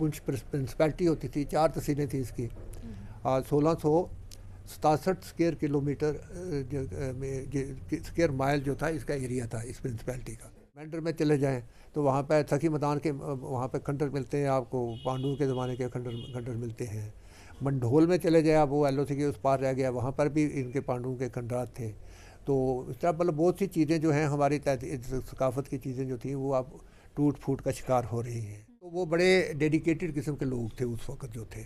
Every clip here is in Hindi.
पुंछ प्रिंसिपैलिटी होती थी, 4 तहसीलें थी इसकी। 1667 स्क्वायर किलोमीटर स्क्वायर माइल जो था इसका एरिया था इस प्रिंसिपैलिटी का। मैंडर में चले जाएं तो वहाँ पर सखी मैदान के वहाँ पर खंडर मिलते हैं आपको, पांडुओं के ज़माने के खंडर मिलते हैं। मंढोल में चले जाए आप, वो LOC के उस पार रह गया, वहाँ पर भी इनके पांडुओं के खंडरात थे। तो इस तरह मतलब बहुत सी चीज़ें जो हैं हमारी सकाफत की चीज़ें जो थी वो अब टूट फूट का शिकार हो रही हैं। तो वो बड़े डेडिकेटेड किस्म के लोग थे उस वक्त जो थे।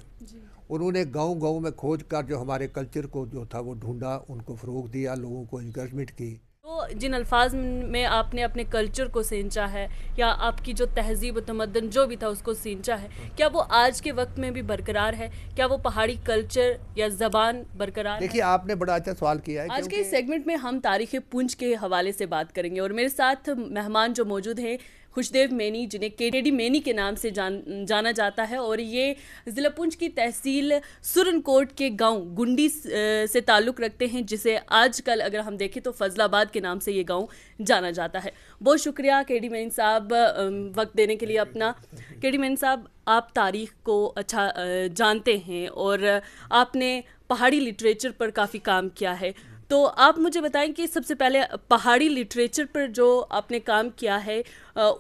उन्होंने गांव-गांव में खोज कर जो हमारे कल्चर को जो था वो ढूंढा, उनको फ़रोग दिया, लोगों को इंकरेजमेंट की। तो जिन अल्फाज में आपने अपने कल्चर को सींचा है या आपकी जो तहजीब तमद्दन जो भी था उसको सींचा है, क्या वो आज के वक्त में भी बरकरार है? क्या वो पहाड़ी कल्चर या ज़बान बरकरार है? देखिए, आपने बड़ा अच्छा सवाल किया है। आज के इस सेगमेंट में हम तारीख़ पुंछ के हवाले से बात करेंगे और मेरे साथ मेहमान जो मौजूद हैं खुशदेव मेनी, जिन्हें केडी मेनी के नाम से जाना जाता है, और ये ज़िला पुंछ की तहसील सुरनकोट के गांव गुंडी से ताल्लुक़ रखते हैं, जिसे आजकल अगर हम देखें तो फजलाबाद के नाम से ये गांव जाना जाता है। बहुत शुक्रिया केडी मेनी साहब वक्त देने के लिए अपना। केडी मेनी साहब, आप तारीख़ को अच्छा जानते हैं और आपने पहाड़ी लिटरेचर पर काफ़ी काम किया है, तो आप मुझे बताएं कि सबसे पहले पहाड़ी लिटरेचर पर जो आपने काम किया है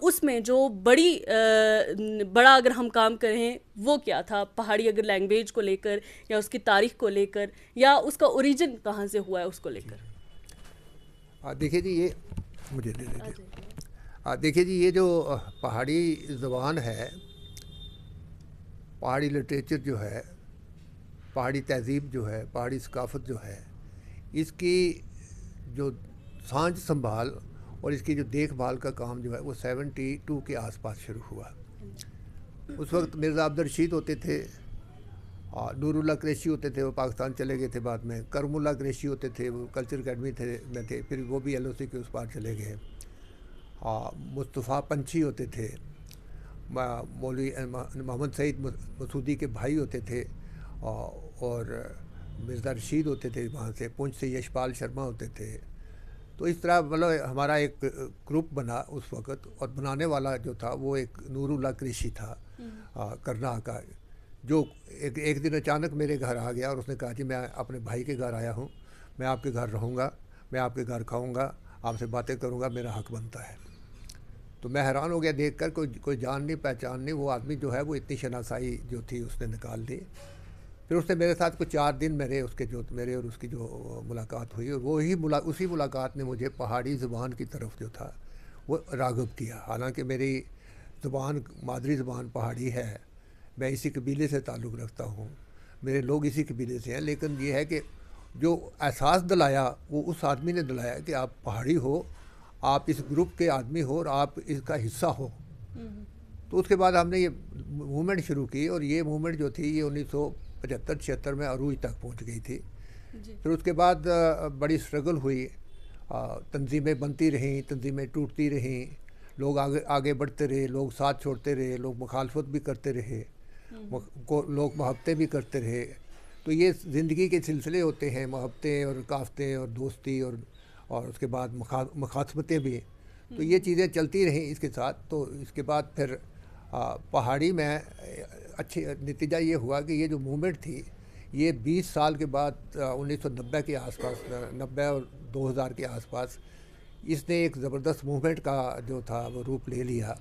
उसमें जो बड़ा अगर हम काम करें वो क्या था, पहाड़ी अगर लैंग्वेज को लेकर या उसकी तारीख को लेकर या उसका ओरिजिन कहाँ से हुआ है उसको लेकर? देखिए जी, ये मुझे दे दीजिए। देखिए जी, ये जो पहाड़ी ज़बान है, पहाड़ी लिटरेचर जो है, पहाड़ी तहज़ीब जो है, पहाड़ी सकाफ़त जो है, इसकी जो सांझ संभाल और इसकी जो देखभाल का काम जो है वो 72 के आसपास शुरू हुआ। उस वक्त मिर्ज़ा अब्दुल रशीद होते थे, नूरुल्लाह कुरैशी होते थे, वो पाकिस्तान चले गए थे बाद में। करमुल्लाह कुरैशी होते थे, वो कल्चर अकेडमी में थे, फिर वो भी LOC के उस पार चले गए। मुस्तफ़ा पंछी होते थे, मौलवी मोहम्मद सईद मसूदी के भाई होते थे, और मिर्ज़ा रशीद होते थे वहाँ से, पुंछ से यशपाल शर्मा होते थे। तो इस तरह मतलब हमारा एक ग्रुप बना उस वक़्त, और बनाने वाला जो था वो एक नूरुल्लाह कुरैशी था करना का, जो एक दिन अचानक मेरे घर आ गया और उसने कहा कि मैं अपने भाई के घर आया हूँ, मैं आपके घर रहूँगा, मैं आपके घर खाऊँगा, आपसे बातें करूँगा, मेरा हक़ बनता है। तो मैं हैरान हो गया देख कर, कोई जान नहीं पहचान नहीं, वो आदमी जो है वो इतनी शनासाई जो थी उसने निकाल दी। फिर उसने मेरे साथ कुछ 4 दिन मेरे और उसकी जो मुलाकात हुई, और उसी मुलाकात ने मुझे पहाड़ी ज़बान की तरफ जो था वो राग़िब किया। हालांकि मेरी ज़बान मादरी ज़बान पहाड़ी है, मैं इसी कबीले से ताल्लुक़ रखता हूँ, मेरे लोग इसी कबीले से हैं, लेकिन ये है कि जो एहसास दिलाया वो उस आदमी ने दिलाया कि आप पहाड़ी हो, आप इस ग्रुप के आदमी हो और आप इसका हिस्सा हो। तो उसके बाद हमने ये मूवमेंट शुरू की, और ये मूवमेंट जो थी ये 1975-76 में अरूज तक पहुंच गई थी। फिर उसके बाद बड़ी स्ट्रगल हुई, तंजीमें बनती रहीं, तंजीमें टूटती रहीं, लोग आगे बढ़ते रहे, लोग साथ छोड़ते रहे, लोग मुखालफत भी करते रहे, लोग मोहब्बतें भी करते रहे। तो ये ज़िंदगी के सिलसिले होते हैं, मोहब्बतें और काफ़तें और दोस्ती और उसके बाद मुखातमतें भी। तो ये चीज़ें चलती रहीं इसके साथ। तो इसके बाद फिर पहाड़ी में अच्छी नतीजा ये हुआ कि ये जो मूवमेंट थी ये 20 साल के बाद 1990 के आसपास, 90 और 2000 के आसपास इसने एक ज़बरदस्त मूवमेंट का जो था वो रूप ले लिया।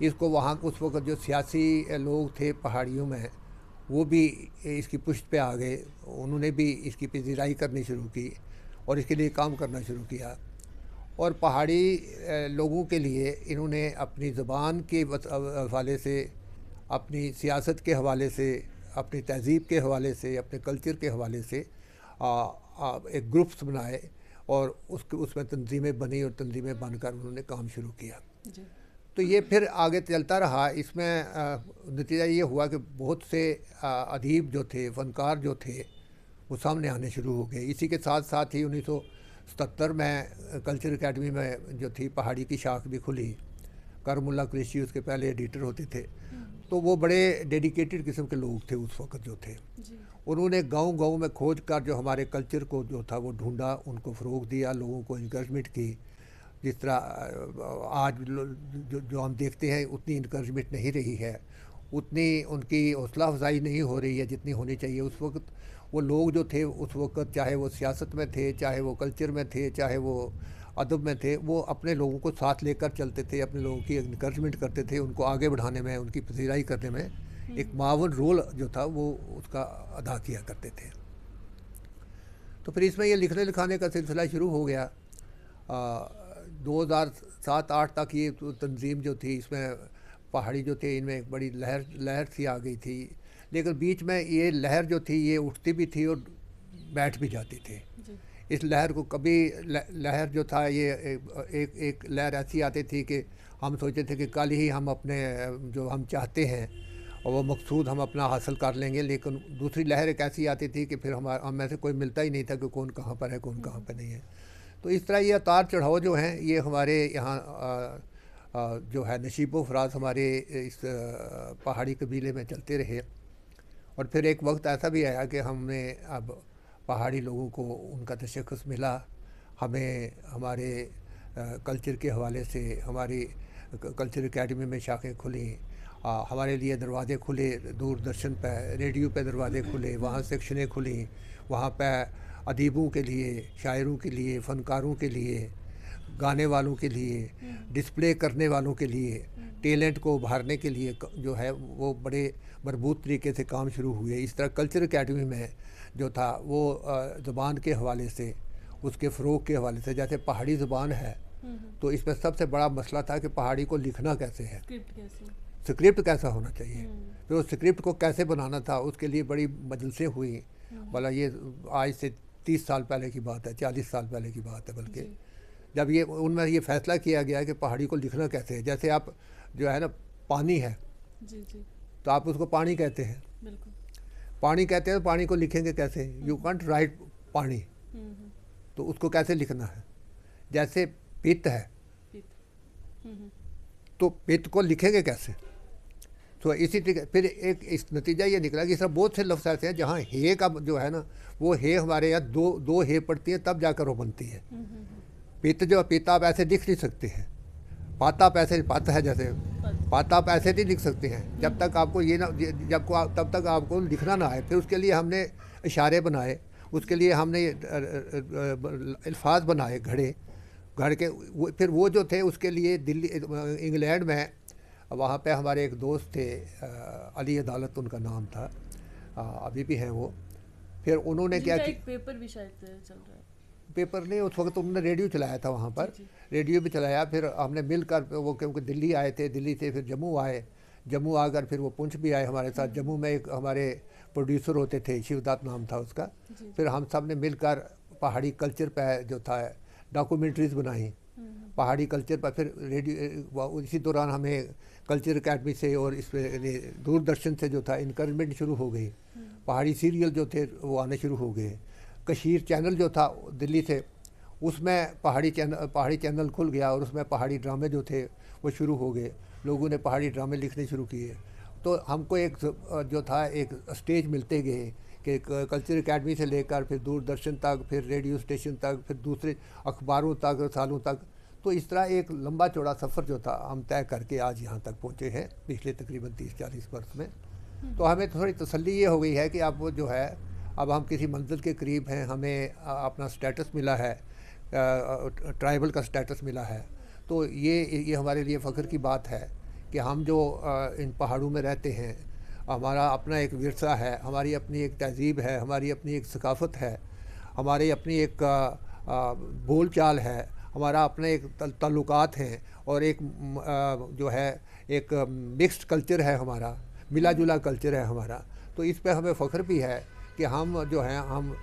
इसको वहाँ उस वक्त जो सियासी लोग थे पहाड़ियों में वो भी इसकी पुष्ट पे आ गए, उन्होंने भी इसकी पजीराई करनी शुरू की और इसके लिए काम करना शुरू किया। और पहाड़ी लोगों के लिए इन्होंने अपनी ज़बान के हवाले से, अपनी सियासत के हवाले से, अपनी तहज़ीब के हवाले से, अपने कल्चर के हवाले से एक ग्रुप्स बनाए और उसमें तंजीमें बनी और तंजीमें बनकर उन्होंने काम शुरू किया। तो ये फिर आगे चलता रहा। इसमें नतीजा ये हुआ कि बहुत से अदीब जो थे, फ़नकार जो थे, वो सामने आने शुरू हो गए। इसी के साथ साथ ही 1977 में कल्चर अकेडमी में जो थी पहाड़ी की शाख भी खुली। करमुल्लाह कुरैशी उसके पहले एडिटर होते थे। तो वो बड़े डेडिकेटेड किस्म के लोग थे उस वक्त जो थे। उन्होंने गांव-गांव में खोज कर जो हमारे कल्चर को जो था वो ढूंढा, उनको फ़रोग दिया, लोगों को इनकरेजमेंट की। जिस तरह आज जो हम देखते हैं उतनी इनकरेजमेंट नहीं रही है, उतनी उनकी हौसला अफजाई नहीं हो रही है जितनी होनी चाहिए। उस वक्त वो लोग जो थे उस वक्त, चाहे वो सियासत में थे, चाहे वो कल्चर में थे, चाहे वो अदब में थे, वो अपने लोगों को साथ लेकर चलते थे, अपने लोगों की इनकरेजमेंट करते थे, उनको आगे बढ़ाने में, उनकी पजीराई करने में एक मावन रोल जो था वो उसका अदा किया करते थे। तो फिर इसमें ये लिखने लिखाने का सिलसिला शुरू हो गया। 2007-8 तक ये तंजीम जो थी, इसमें पहाड़ी जो थे इनमें एक बड़ी लहर सी आ गई थी। लेकिन बीच में ये लहर जो थी ये उठती भी थी और बैठ भी जाती थी। इस लहर को कभी लहर जो था ये एक लहर ऐसी आती थी कि हम सोचते थे कि कल ही हम अपने जो हम चाहते हैं और वो मकसूद हम अपना हासिल कर लेंगे। लेकिन दूसरी लहर एक ऐसी आती थी कि फिर हम में से कोई मिलता ही नहीं था कि कौन कहाँ पर है, कौन कहाँ पर नहीं है। तो इस तरह ये उतार चढ़ाव जो हैं ये हमारे यहाँ जो है नशीबो फराज हमारे इस पहाड़ी कबीले में चलते रहे। और फिर एक वक्त ऐसा भी आया कि हमने अब पहाड़ी लोगों को उनका तशख़्ख़ुस मिला। हमें हमारे कल्चर के हवाले से हमारी कल्चर एकेडमी में शाखें खुली, हमारे लिए दरवाज़े खुले, दूरदर्शन पे, रेडियो पे दरवाज़े खुले, वहाँ सेक्शनें खुली, वहाँ पे अदीबों के लिए, शायरों के लिए, फ़नकारों के लिए, गाने वालों के लिए, डिस्प्ले करने वालों के लिए, टैलेंट को उभारने के लिए जो है वो बड़े मरबूत तरीके से काम शुरू हुए। इस तरह कल्चर एकेडमी में जो था वो ज़ुबान के हवाले से, उसके फ़रोग़ के हवाले से, जैसे पहाड़ी ज़ुबान है तो इसमें सबसे बड़ा मसला था कि पहाड़ी को लिखना कैसे है, स्क्रिप्ट कैसा होना चाहिए, फिर उस स्क्रिप्ट को कैसे बनाना था, उसके लिए बड़ी मजलिसें हुई। भला ये आज से 30 साल पहले की बात है, 40 साल पहले की बात है बल्कि, जब ये उनमें ये फ़ैसला किया गया कि पहाड़ी को लिखना कैसे है। जैसे आप जो है ना पानी है तो आप उसको पानी कहते हैं, पानी कहते हैं, तो पानी को लिखेंगे कैसे? यू कांट राइट पानी, तो उसको कैसे लिखना है। जैसे पित्त है तो पित्त को लिखेंगे कैसे? तो इसी तरीके फिर एक इस नतीजा ये निकला कि इस तरह बहुत से लफ्ज़ ऐसे हैं जहाँ हे का जो है ना वो हे हमारे यहाँ दो हे पड़ती है तब जाकर वो बनती है। पित्त जो पित्त आप ऐसे लिख नहीं सकते हैं, पाता आप ऐसे पाता है, जैसे पाता आप ऐसे नहीं लिख सकते हैं जब तक आपको ये ना तब तक आपको लिखना ना आए। फिर उसके लिए हमने इशारे बनाए, उसके लिए हमने अल्फाज बनाए घड़ के फिर वो जो थे उसके लिए दिल्ली इंग्लैंड में वहाँ पे हमारे एक दोस्त थे, अली अदालत उनका नाम था, अभी भी हैं वो। फिर उन्होंने क्या कि पेपर भी शायद चल रहा है, पेपर नहीं, उस वक्त उन्होंने रेडियो चलाया था वहाँ पर, रेडियो भी चलाया। फिर हमने मिलकर वो, क्योंकि दिल्ली आए थे, दिल्ली से फिर जम्मू आए, जम्मू आकर फिर वो पुंछ भी आए हमारे साथ। जम्मू में एक हमारे प्रोड्यूसर होते थे, शिवदत्त नाम था उसका। फिर हम सब ने मिलकर पहाड़ी कल्चर पर जो था डॉक्यूमेंट्रीज़ बनाई पहाड़ी कल्चर पर। फिर रेडियो इसी दौरान हमें कल्चर एकेडमी से और इस दूरदर्शन से जो था इनकरेजमेंट शुरू हो गई। पहाड़ी सीरियल जो थे वो आने शुरू हो गए। कशीर चैनल जो था दिल्ली से, उसमें पहाड़ी चैनल खुल गया और उसमें पहाड़ी ड्रामे जो थे वो शुरू हो गए। लोगों ने पहाड़ी ड्रामे लिखने शुरू किए। तो हमको एक जो था एक स्टेज मिलते गए कि कल्चर एकेडमी से लेकर फिर दूरदर्शन तक, फिर रेडियो स्टेशन तक, फिर दूसरे अखबारों तक, सालों तक। तो इस तरह एक लंबा चौड़ा सफ़र जो था हम तय करके आज यहाँ तक पहुँचे हैं पिछले तकरीबन 30-40 वर्ष में। तो हमें थोड़ी तसल्ली ये हो गई है कि अब वो जो है अब हम किसी मंजिल के करीब हैं, हमें अपना स्टेटस मिला है, ट्राइबल का स्टेटस मिला है। तो ये हमारे लिए फ़ख्र की बात है कि हम जो इन पहाड़ों में रहते हैं, हमारा अपना एक विरसा है, हमारी अपनी एक तहज़ीब है, हमारी अपनी एक सकाफ़त है, हमारी अपनी एक बोल चाल है, हमारा अपने एक ताल्लुकात हैं और एक जो है एक मिक्स्ड कल्चर है, हमारा मिला जुला कल्चर है हमारा। तो इस पे हमें फ़ख्र भी है कि हम जो हैं हम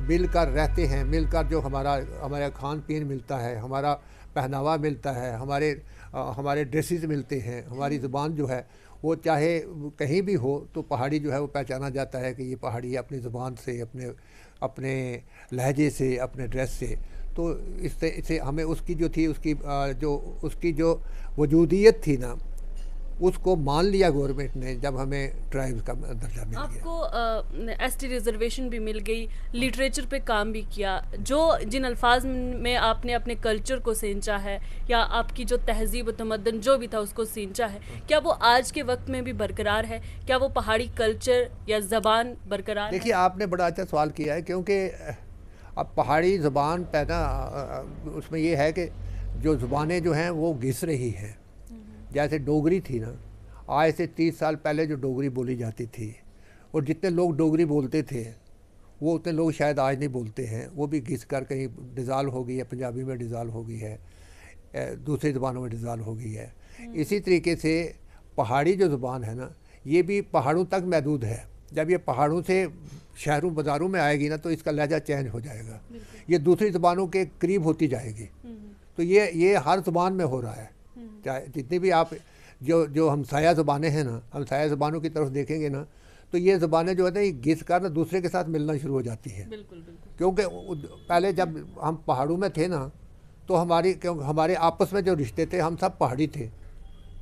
मिलकर रहते हैं, मिलकर जो हमारा खान पीन मिलता है, हमारा पहनावा मिलता है, हमारे ड्रेसेस मिलते हैं, हमारी ज़ुबान जो है वो चाहे कहीं भी हो तो पहाड़ी जो है वो पहचाना जाता है कि ये पहाड़ी है अपनी ज़ुबान से, अपने लहजे से, अपने ड्रेस से। तो इससे हमें उसकी जो थी उसकी जो वजूदियत थी ना उसको मान लिया गवर्नमेंट ने जब हमें ट्राइब्स का दर्जा मिल गया। आपको एसटी रिजर्वेशन भी मिल गई, लिटरेचर पे काम भी किया, जो जिन अल्फाज में आपने अपने कल्चर को सींचा है या आपकी जो तहजीब व तमद्दन जो भी था उसको सींचा है, क्या वो आज के वक्त में भी बरकरार है? क्या वो पहाड़ी कल्चर या ज़बान बरकरार है? देखिए, आपने बड़ा अच्छा सवाल किया है, क्योंकि अब पहाड़ी ज़बान पैदा उसमें ये है कि जो ज़ुबानें जो हैं वो घिस रही हैं। जैसे डोगरी थी ना, आज से 30 साल पहले जो डोगरी बोली जाती थी, और जितने लोग डोगरी बोलते थे वो उतने लोग शायद आज नहीं बोलते हैं। वो भी घिस कर कहीं डिज़ाल्व हो गई है, पंजाबी में डिज़ाल्व हो गई है, दूसरी ज़बानों में डिज़ाल्व हो गई है। इसी तरीके से पहाड़ी जो ज़ुबान है ना, ये भी पहाड़ों तक महदूद है। जब ये पहाड़ों से शहरों बाज़ारों में आएगी ना, तो इसका लहजा चेंज हो जाएगा, ये दूसरी ज़बानों के करीब होती जाएगी। तो ये हर ज़ुबान में हो रहा है। चाहे जितनी भी आप जो हमसाया ज़बानें हैं ना, हमसाया ज़बानों की तरफ देखेंगे ना, तो ये ज़बानें जो है ना, ये घिस कर ना दूसरे के साथ मिलना शुरू हो जाती है। क्योंकि पहले जब हम पहाड़ों में थे ना, तो हमारे आपस में जो रिश्ते थे, हम सब पहाड़ी थे,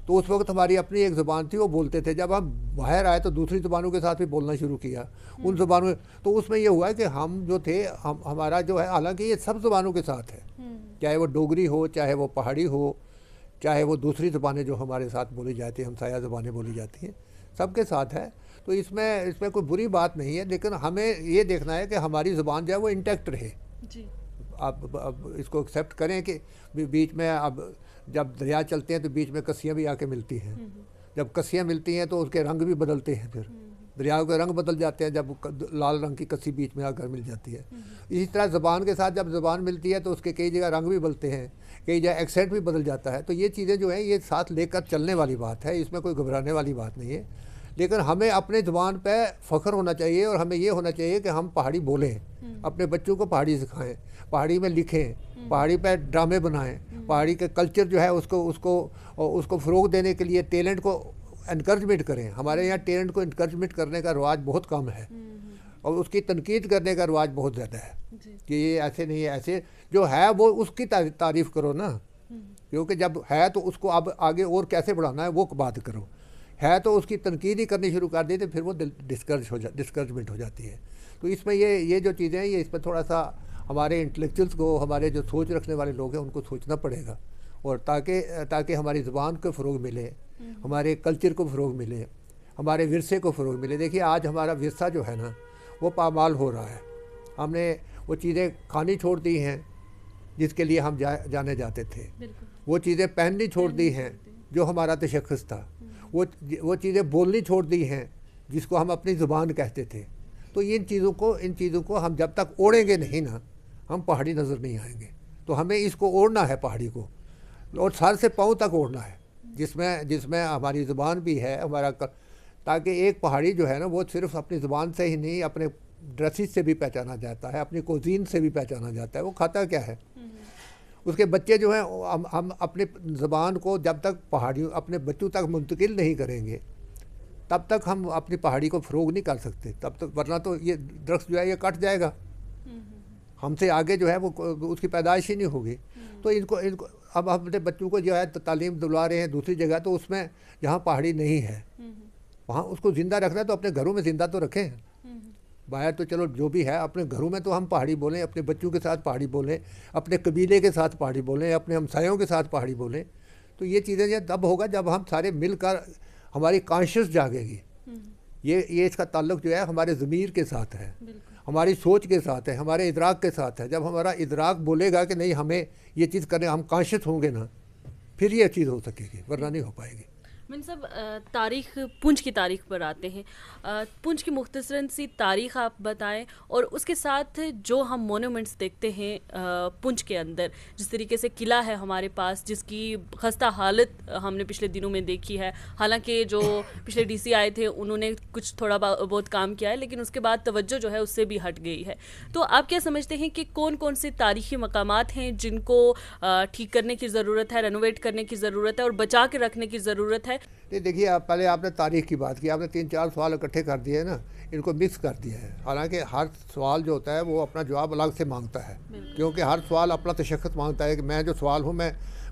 तो उस वक्त हमारी अपनी एक ज़ुबान थी, वो बोलते थे। जब हम बाहर आए तो दूसरी ज़ुबानों के साथ भी बोलना शुरू किया, उन ज़ुबानों में। तो उसमें ये हुआ कि हम जो थे, हमारा जो है, हालांकि ये सब ज़ुबानों के साथ है, चाहे वो डोगरी हो, चाहे वो पहाड़ी हो, चाहे वो दूसरी ज़बानें जो हमारे साथ बोली जाती हैं, हमसाया ज़बानें बोली जाती हैं, सबके साथ है। तो इसमें कोई बुरी बात नहीं है, लेकिन हमें ये देखना है कि हमारी ज़ुबान जो है वो इंटैक्ट रहे जी। अब इसको एक्सेप्ट करें कि बीच में अब जब दरिया चलते हैं तो बीच में कस्सियाँ भी आके मिलती हैं। जब कस्सियाँ मिलती हैं तो उसके रंग भी बदलते हैं, फिर दरियाओं के रंग बदल जाते हैं जब लाल रंग की कस्सी बीच में आकर मिल जाती है। इसी तरह ज़बान के साथ जब ज़बान मिलती है तो उसके कई जगह रंग भी बदलते हैं, कई जगह एक्सेंट भी बदल जाता है। तो ये चीज़ें जो हैं, ये साथ लेकर चलने वाली बात है, इसमें कोई घबराने वाली बात नहीं है। लेकिन हमें अपने ज़बान पे फ़ख्र होना चाहिए, और हमें ये होना चाहिए कि हम पहाड़ी बोलें, अपने बच्चों को पहाड़ी सिखाएं, पहाड़ी में लिखें, पहाड़ी पे ड्रामे बनाएं, पहाड़ी के कल्चर जो है उसको फ़रोग़ देने के लिए टैलेंट को इनकरेजमेंट करें। हमारे यहाँ टैलेंट को इनकरेजमेंट करने का रवाज बहुत कम है, और उसकी तनकीद करने का रवाज बहुत ज़्यादा है कि ये ऐसे नहीं है, ऐसे जो है वो उसकी तारीफ़ करो ना, क्योंकि जब है तो उसको अब आगे और कैसे बढ़ाना है वो बात करो। है तो उसकी तनकीद ही करनी शुरू कर दी तो फिर वो डिस्करेजमेंट हो जाती है। तो इसमें ये जो चीज़ें हैं, ये इसमें थोड़ा सा हमारे इंटेलेक्चुअल्स को, हमारे जो सोच रखने वाले लोग हैं, उनको सोचना पड़ेगा, और ताकि हमारी ज़ुबान को फ़रोग़ मिले, हमारे कल्चर को फ़रोग़ मिले, हमारे विरसे को फ़रोग़ मिले। देखिए, आज हमारा विरसा जो है ना, वो पामाल हो रहा है। हमने वो चीज़ें खानी छोड़ दी हैं जिसके लिए हम जाने जाते थे, वो चीज़ें पहननी छोड़ दी हैं जो हमारा तशख़्ख़ुस था, वो चीज़ें बोलनी छोड़ दी हैं जिसको हम अपनी ज़ुबान कहते थे। तो इन चीज़ों को हम जब तक ओढ़ेंगे नहीं ना, हम पहाड़ी नज़र नहीं आएंगे। तो हमें इसको ओढ़ना है, पहाड़ी को, और सर से पाँव तक ओढ़ना है, जिसमें हमारी ज़ुबान भी है, ताकि एक पहाड़ी जो है ना, वो सिर्फ अपनी ज़ुबान से ही नहीं, अपने ड्रेसेस से भी पहचाना जाता है, अपनी कुज़ीन से भी पहचाना जाता है, वो खाता क्या है। उसके बच्चे जो हैं, हम अपनी ज़बान को जब तक पहाड़ियों अपने बच्चों तक मुंतकिल नहीं करेंगे, तब तक हम अपनी पहाड़ी को फ़रोग़ नहीं कर सकते, तब तक, वरना तो ये दरख्त जो है ये कट जाएगा, हमसे आगे जो है वो उसकी पैदाइश ही नहीं होगी। तो इनको अब हम अपने बच्चों को जो है तालीम दिलवा रहे हैं दूसरी जगह, तो उसमें जहाँ पहाड़ी नहीं है वहाँ उसको ज़िंदा रखना है, तो अपने घरों में ज़िंदा तो रखें। बाहर तो चलो जो भी है, अपने घरों में तो हम पहाड़ी बोलें, अपने बच्चों के साथ पहाड़ी बोलें, अपने कबीले के साथ पहाड़ी बोलें, अपने हमसायों के साथ पहाड़ी बोलें। तो ये चीज़ें तब होगा जब हम सारे मिलकर, हमारी कॉन्शियस जागेगी। ये इसका ताल्लुक़ जो है हमारे ज़मीर के साथ है, हमारी सोच के साथ है, हमारे इदराक के साथ है। जब हमारा इदराक बोलेगा कि नहीं, हमें ये चीज़ करने, हम कॉन्शियस होंगे ना, फिर ये चीज़ हो सकेगी, वरना नहीं हो पाएगी। मीन साहब, तारीख़, पुंछ की तारीख़ पर आते हैं। पुंछ की मुख्तसरन सी तारीख़ आप बताएं, और उसके साथ जो हम मोनूमेंट्स देखते हैं पुंछ के अंदर, जिस तरीके से किला है हमारे पास, जिसकी खस्ता हालत हमने पिछले दिनों में देखी है। हालांकि जो पिछले डीसी आए थे उन्होंने कुछ थोड़ा बहुत काम किया है, लेकिन उसके बाद तवज्जो जो है उससे भी हट गई है। तो आप क्या समझते हैं कि कौन कौन से तारीख़ी मकामात हैं जिनको ठीक करने की ज़रूरत है, रेनोवेट करने की ज़रूरत है और बचा के रखने की ज़रूरत है? नहीं, देखिए, पहले आपने तारीख़ की बात की, आपने 3-4 सवाल इकट्ठे कर दिए ना, इनको मिक्स कर दिया है। हालांकि हर सवाल जो होता है वो अपना जवाब अलग से मांगता है, क्योंकि हर सवाल अपना तशख़्ख़ुस मांगता है कि मैं जो सवाल हूँ,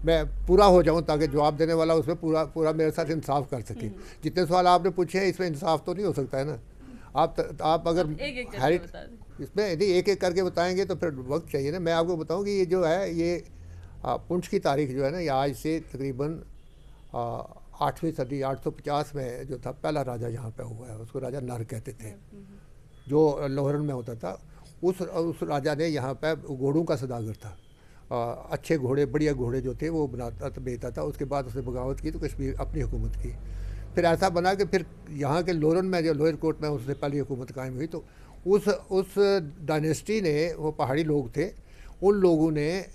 मैं पूरा हो जाऊं ताकि जवाब देने वाला उसमें पूरा पूरा मेरे साथ इंसाफ कर सके। जितने सवाल आपने पूछे हैं इसमें इंसाफ तो नहीं हो सकता है ना। आप अगर एक एक करके हैरी बता दें। इसमें यदि एक एक करके बताएंगे तो फिर वक्त चाहिए ना। मैं आपको बताऊं कि ये जो है ये पुंछ की तारीख जो है ना, ये आज से तकरीबन 8वीं सदी 850 में जो था पहला राजा यहाँ पे हुआ है, उसको राजा नर कहते थे, जो लोहरन में होता था। उस राजा ने यहाँ पे घोड़ों का सौदागर था। अच्छे घोड़े, बढ़िया घोड़े जो थे वो बनाता था, बेचता था। उसके बाद उसने बगावत की तो कश्मीर अपनी हुकूमत की। फिर ऐसा बना कि फिर यहाँ के लोहरन में जो लोअर कोर्ट में उससे पहली हुकूमत कायम हुई, तो उस डायनेस्टी ने, वो पहाड़ी लोग थे, उन लोगों ने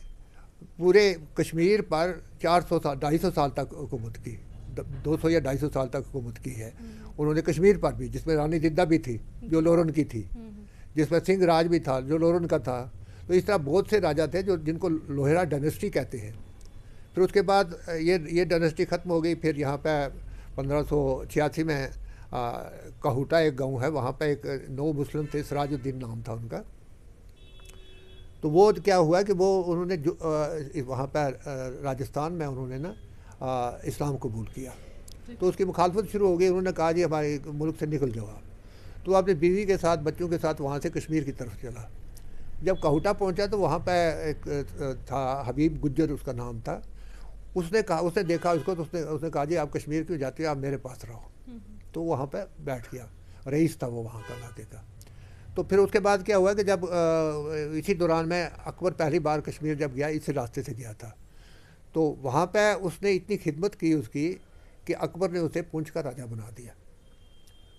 पूरे कश्मीर पर 400 साल 250 साल तक हुकूमत की, 200 या 250 साल तक हुकूमत की है उन्होंने कश्मीर पर भी, जिसमें रानी जिद्दा भी थी जो लोहरन की थी, जिसमें सिंह राज भी था जो लोहरन का था। तो इस तरह बहुत से राजा थे जो जिनको लोहेरा डायनेस्टी कहते हैं। फिर उसके बाद ये डायनेस्टी ख़त्म हो गई। फिर यहाँ पे 1586 में कहूटा एक गांव है, वहाँ पे एक नौ मुस्लिम थे, सिराजुद्दीन नाम था उनका। तो वो क्या हुआ कि वो उन्होंने वहाँ पर राजस्थान में उन्होंने ना इस्लाम कबूल किया। तो उसकी मुखालफत शुरू हो गई। उन्होंने कहा जी हमारे मुल्क से निकल जाओ आप। तो अपनी बीवी के साथ, बच्चों के साथ वहाँ से कश्मीर की तरफ चला। जब कहूटा पहुँचा तो वहाँ पर एक था हबीब गुज्जर, उसका नाम था। उसने कहा, उसने देखा उसको, तो उसने कहा जी आप कश्मीर क्यों जाते हो, आप मेरे पास रहो। तो वहाँ पे बैठ गया, रईस था वो वहाँ का इलाके का। तो फिर उसके बाद क्या हुआ कि जब इसी दौरान में अकबर पहली बार कश्मीर जब गया, इसी रास्ते से गया था, तो वहाँ पे उसने इतनी खिदमत की उसकी कि अकबर ने उसे पुंछ का राजा बना दिया।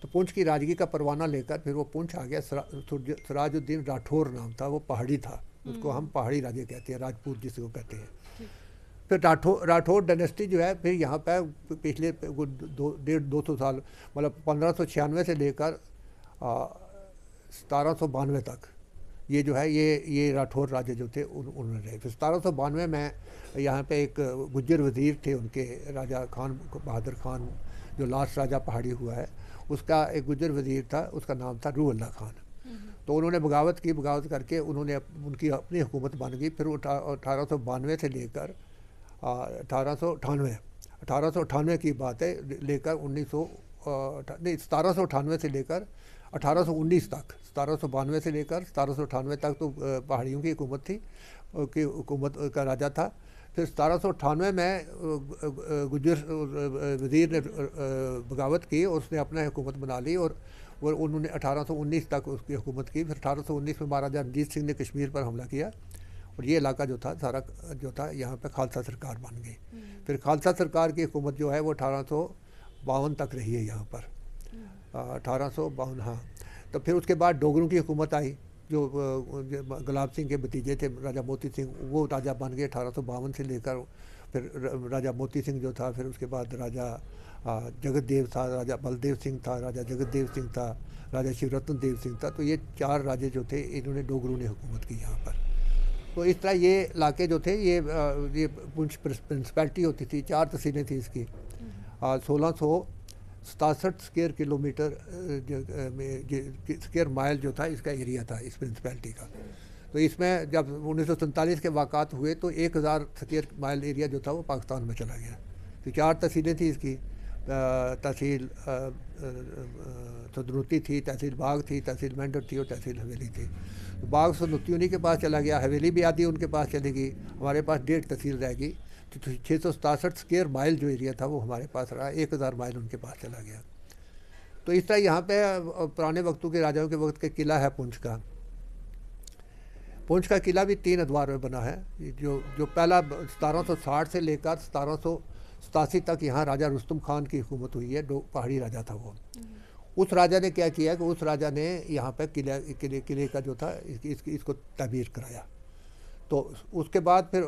तो पुंछ की राजगी का परवाना लेकर फिर वो पुंछ आ गया। सिराजुद्दीन राठौर नाम था, वो पहाड़ी था, उसको हम पहाड़ी राजे कहते हैं, राजपूत जिसको कहते हैं। फिर राठौर डायनेस्टी जो है फिर यहाँ पे पिछले 150-200 साल, मतलब 1596 से लेकर 1792 तक ये जो है ये राठौर राजे जो थे उन्होंने रहे। फिर 1792 में यहाँ पे एक गुज्जर वज़ीर थे उनके, राजा खान बहादुर खान जो लास्ट राजा पहाड़ी हुआ है, उसका एक गुज्जर वज़ीर था, उसका नाम था रूह अल्लाह खान। तो उन्होंने बगावत की, बगावत करके उन्होंने उनकी अपनी हुकूमत बन गई। फिर 1892 से लेकर 1898 की बात है, लेकर 1798 से लेकर 1819 तक, 1792 से लेकर 1798 तक तो पहाड़ियों की हुकूमत थी, की हुकूमत का राजा था। फिर 1798 में गुज्जर वज़ीर ने बगावत की और उसने अपना हुकूमत बना ली और उन्होंने 1819 तक उसकी हुकूमत की। फिर 1819 में महाराजा रणजीत सिंह ने कश्मीर पर हमला किया और ये इलाका जो था सारा जो था यहाँ पे खालसा सरकार बन गई। फिर खालसा सरकार की हुकूमत जो है वो 1852 तक रही है यहाँ पर, 1852। हाँ, तो फिर उसके बाद डोगरों की हुकूमत आई, जो गुलाब सिंह के भतीजे थे राजा मोती सिंह, वो राजा बन गए 1852 से लेकर। फिर राजा मोती सिंह जो था, फिर उसके बाद राजा जगतदेव था, राजा बलदेव सिंह था, राजा जगतदेव सिंह था, राजा शिवरत्न देव सिंह था। तो ये 4 राजे जो थे इन्होंने डोगरों ने हुकूमत की यहाँ पर। तो इस तरह ये इलाके जो थे ये पुंछ प्रिंसिपैलिटी होती थी, 4 तहसीलें थी इसकी। 1667 स्क्वायर किलोमीटर स्क्वायर माइल जो था इसका एरिया था इस प्रिंसिपैलिटी का। तो इसमें जब 1947 के वाक़ात हुए तो 1000 स्क्वायर माइल एरिया जो था वो पाकिस्तान में चला गया। तो 4 तहसीलें थी इसकी, तहसील सदरुती थी, तहसील बाग थी, तहसील मेंढर थी और तहसील हवेली थी। तो बाग सदरुती उन्हीं के पास चला गया, हवेली भी आधी उनके पास चली गई, हमारे पास 1.5 तहसील रह गई। तो 667 स्क्वायर माइल जो एरिया था वो हमारे पास रहा, 1000 माइल उनके पास चला गया। तो इस तरह यहाँ पे पुराने वक्तों के राजाओं के वक्त का किला है पुंछ का। पुंछ का किला भी 3 अदवार में बना है। जो पहला 1760 से लेकर 1787 तक यहाँ राजा रुस्तम खान की हुकूमत हुई है, पहाड़ी राजा था वो। उस राजा ने क्या किया कि उस राजा ने यहाँ पे किले का जो था इसको तमीर कराया। तो उसके बाद फिर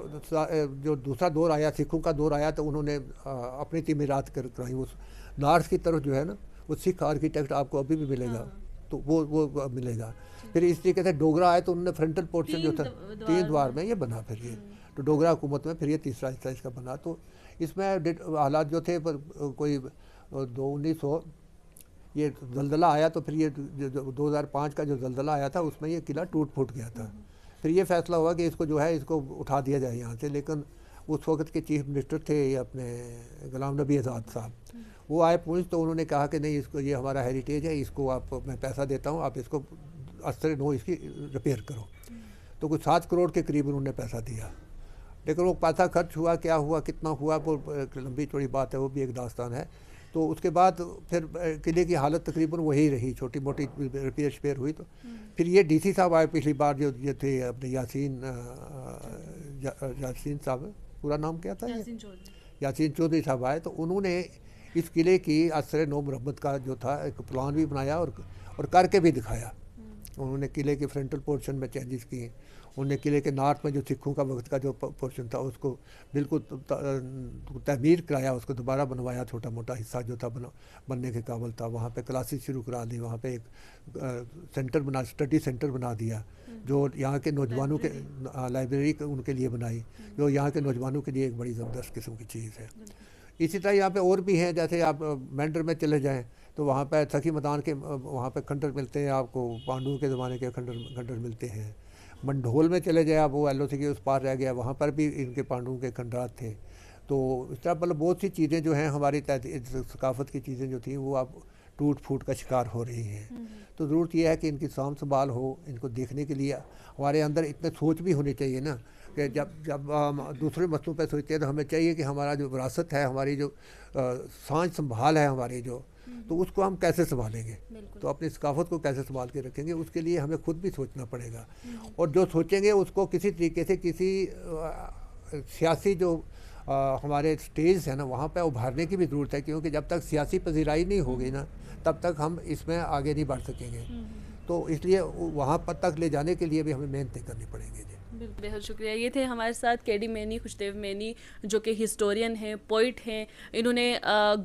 जो दूसरा दौर आया, सिखों का दौर आया, तो उन्होंने अपनी तमीरात कराई। उस नॉर्थ की तरफ जो है ना, वो सिख आर्किटेक्ट आपको अभी भी मिलेगा। तो वो मिलेगा। फिर इस तरीके से डोगरा आए तो उन्होंने फ्रंटल पोर्शन जो था 3 द्वार में ये बना। फिर ये तो डोगरा हुकूमत में फिर ये तीसरा हिस्सा इसका बना। तो इसमें हालात जो थे पर कोई 1900 ये जलजला आया, तो फिर ये 2005 का जो जलजला आया था उसमें ये किला टूट फूट गया था। फिर ये फैसला हुआ कि इसको जो है इसको उठा दिया जाए यहाँ से, लेकिन उस वक्त के चीफ मिनिस्टर थे अपने गुलाम नबी आज़ाद साहब। वो आए पुंछ, तो उन्होंने कहा कि नहीं, इसको, ये हमारा हेरिटेज है, इसको आप, मैं पैसा देता हूँ, आप इसको असर नो इसकी रिपेयर करो। तो कुछ 7 करोड़ के करीब उन्होंने पैसा दिया, लेकिन वो पैसा खर्च हुआ, क्या हुआ, कितना हुआ, वो लंबी चौड़ी बात है, वो भी एक दास्तान है। तो उसके बाद फिर किले की हालत तकरीबन वही रही, छोटी मोटी रिपेयर शपेयर हुई। तो फिर ये डीसी साहब आए पिछली बार, जो ये थे अपने यासीन साहब, पूरा नाम क्या था, यासीन चौधरी साहब आए। तो उन्होंने इस किले की असर नो मरम्मत का जो था एक प्लान भी बनाया और करके भी दिखाया। उन्होंने किले के फ्रंटल पोर्शन में चेंजेस किए, उन्होंने किले के नॉर्थ में जो सिखों का वक्त का जो पोर्शन था उसको बिल्कुल तमीर कराया, उसको दोबारा बनवाया, छोटा मोटा हिस्सा जो था बनने के काबिल था। वहाँ पे क्लासेस शुरू करा दी, वहाँ पे एक सेंटर बना, स्टडी सेंटर बना दिया, जो यहाँ के नौजवानों के, लाइब्रेरी उनके लिए बनाई, जो यहाँ के नौजवानों के लिए एक बड़ी ज़बरदस्त किस्म की चीज़ है। इसी तरह यहाँ पे और भी हैं, जैसे आप मेंढर में चले जाएँ तो वहाँ पे सखी मैदान के वहाँ पे खंडर मिलते हैं आपको, पांडुओं के ज़माने के खंडर मिलते हैं। मंढोल में चले जाए आप, वो LOC के उस पार रह गया, वहाँ पर भी इनके पांडुओं के खंडरात थे। तो इस तरह मतलब बहुत सी चीज़ें जो हैं हमारी सकाफत की चीज़ें जो थी वो अब टूट फूट का शिकार हो रही हैं। तो ज़रूरत यह है कि इनकी साम संभाल हो, इनको देखने के लिए हमारे अंदर इतने सोच भी होनी चाहिए ना, कि जब हम दूसरे मसलों पर सोचते हैं तो हमें चाहिए कि हमारा जो विरासत है, हमारी जो सांझ संभाल है हमारी जो, तो उसको हम कैसे संभालेंगे, तो अपनी सकाफत को कैसे संभाल के रखेंगे, उसके लिए हमें खुद भी सोचना पड़ेगा। और जो सोचेंगे उसको किसी तरीके से किसी सियासी जो हमारे स्टेज है ना, वहाँ पे उभारने की भी ज़रूरत है, क्योंकि जब तक सियासी पजीराई नहीं होगी ना, तब तक हम इसमें आगे नहीं बढ़ सकेंगे। तो इसलिए वहाँ पर तक ले जाने के लिए भी हमें मेहनतें करनी पड़ेंगी। जी, बेहद शुक्रिया। ये थे हमारे साथ KD मेनी, खुशदेव मेनी, जो कि हिस्टोरियन हैं, पोइट हैं। इन्होंने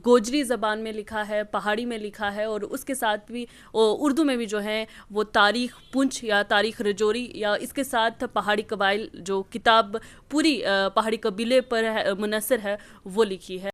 गोजरी ज़बान में लिखा है, पहाड़ी में लिखा है, और उसके साथ भी उर्दू में भी जो है वो तारीख़ पुंछ या तारीख़ रजौरी, या इसके साथ पहाड़ी कबाइल जो किताब पूरी पहाड़ी कबीले पर मुनसर है, वो लिखी है।